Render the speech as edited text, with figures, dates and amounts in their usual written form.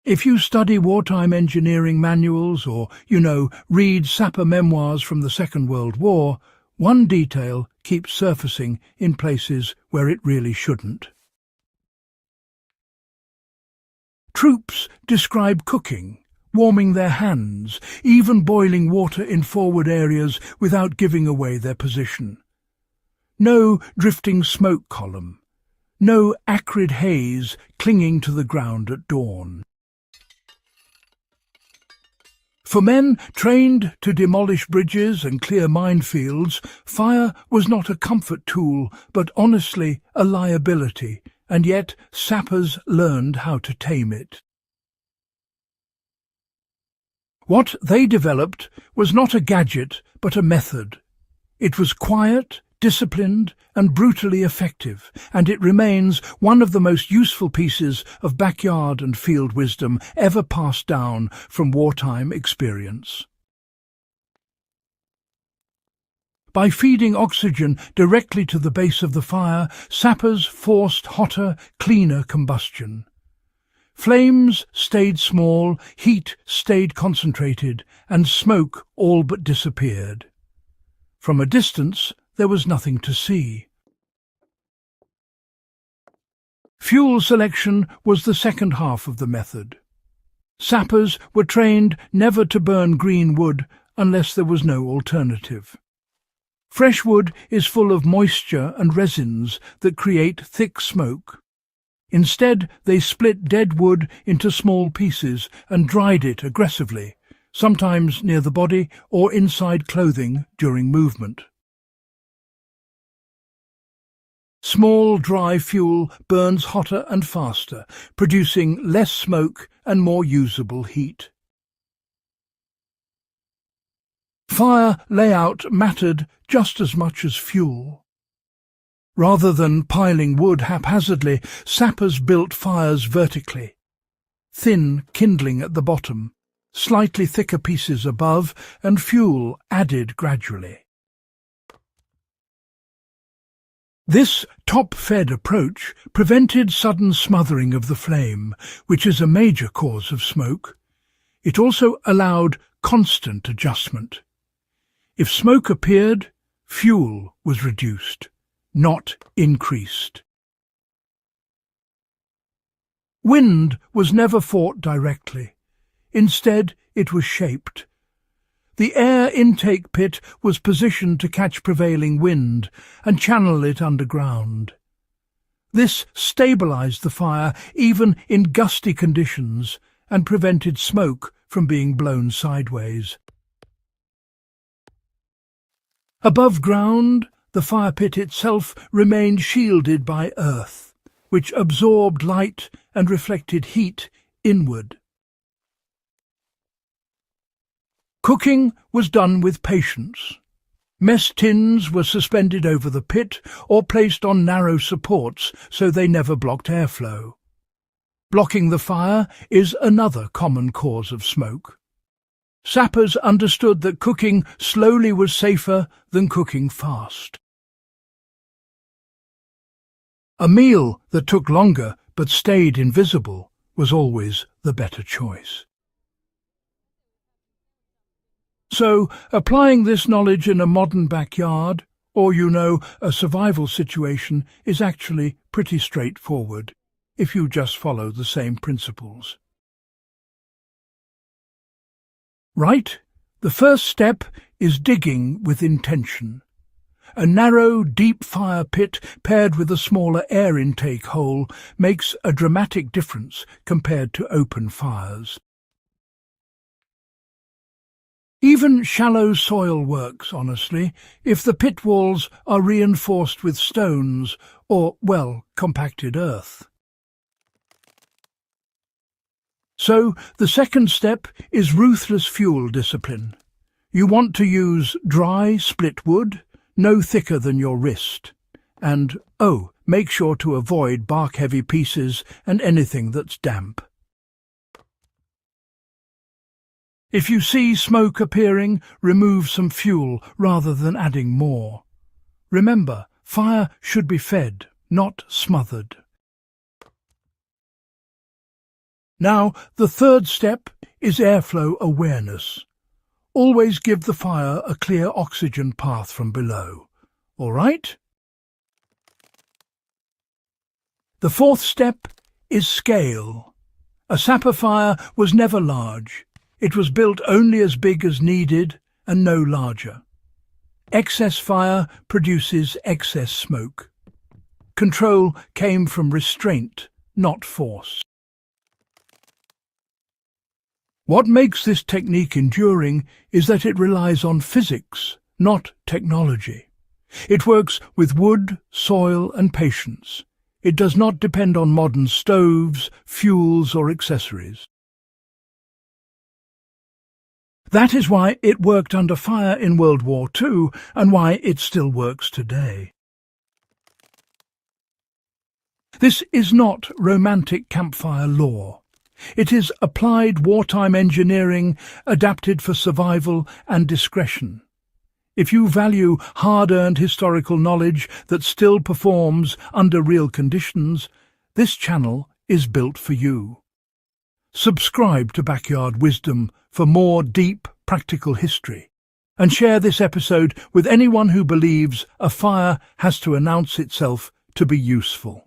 If you study wartime engineering manuals or, read sapper memoirs from the Second World War, one detail keeps surfacing in places where it really shouldn't. Troops describe cooking, warming their hands, even boiling water in forward areas without giving away their position. No drifting smoke column, no acrid haze clinging to the ground at dawn. For men trained to demolish bridges and clear minefields, fire was not a comfort tool, but honestly a liability, and yet sappers learned how to tame it. What they developed was not a gadget, but a method. It was quiet, disciplined, and brutally effective, and it remains one of the most useful pieces of backyard and field wisdom ever passed down from wartime experience. By feeding oxygen directly to the base of the fire, sappers forced hotter, cleaner combustion. Flames stayed small, heat stayed concentrated, and smoke all but disappeared. From a distance, there was nothing to see. Fuel selection was the second half of the method. Sappers were trained never to burn green wood unless there was no alternative. Fresh wood is full of moisture and resins that create thick smoke. Instead, they split dead wood into small pieces and dried it aggressively, sometimes near the body or inside clothing during movement. Small, dry fuel burns hotter and faster, producing less smoke and more usable heat. Fire layout mattered just as much as fuel. Rather than piling wood haphazardly, sappers built fires vertically. Thin kindling at the bottom, slightly thicker pieces above, and fuel added gradually. This top-fed approach prevented sudden smothering of the flame, which is a major cause of smoke. It also allowed constant adjustment. If smoke appeared, fuel was reduced, not increased. Wind was never fought directly. Instead, it was shaped. The air intake pit was positioned to catch prevailing wind and channel it underground. This stabilized the fire even in gusty conditions and prevented smoke from being blown sideways. Above ground, the fire pit itself remained shielded by earth, which absorbed light and reflected heat inward. Cooking was done with patience. Mess tins were suspended over the pit or placed on narrow supports so they never blocked airflow. Blocking the fire is another common cause of smoke. Sappers understood that cooking slowly was safer than cooking fast. A meal that took longer but stayed invisible was always the better choice. So, applying this knowledge in a modern backyard, or a survival situation, is actually pretty straightforward, if you just follow the same principles. Right? The first step is digging with intention. A narrow, deep fire pit paired with a smaller air intake hole makes a dramatic difference compared to open fires. Even shallow soil works, honestly, if the pit walls are reinforced with stones or, compacted earth. So, the second step is ruthless fuel discipline. You want to use dry, split wood, no thicker than your wrist. And, make sure to avoid bark-heavy pieces and anything that's damp. If you see smoke appearing, remove some fuel rather than adding more. Remember, fire should be fed, not smothered. Now, the third step is airflow awareness. Always give the fire a clear oxygen path from below. All right? The fourth step is scale. A sapper fire was never large. It was built only as big as needed and no larger. Excess fire produces excess smoke. Control came from restraint, not force. What makes this technique enduring is that it relies on physics, not technology. It works with wood, soil and patience. It does not depend on modern stoves, fuels or accessories. That is why it worked under fire in World War II and why it still works today. This is not romantic campfire lore. It is applied wartime engineering adapted for survival and discretion. If you value hard-earned historical knowledge that still performs under real conditions, this channel is built for you. Subscribe to Backyard Wisdom for more deep, practical history, and share this episode with anyone who believes a fire has to announce itself to be useful.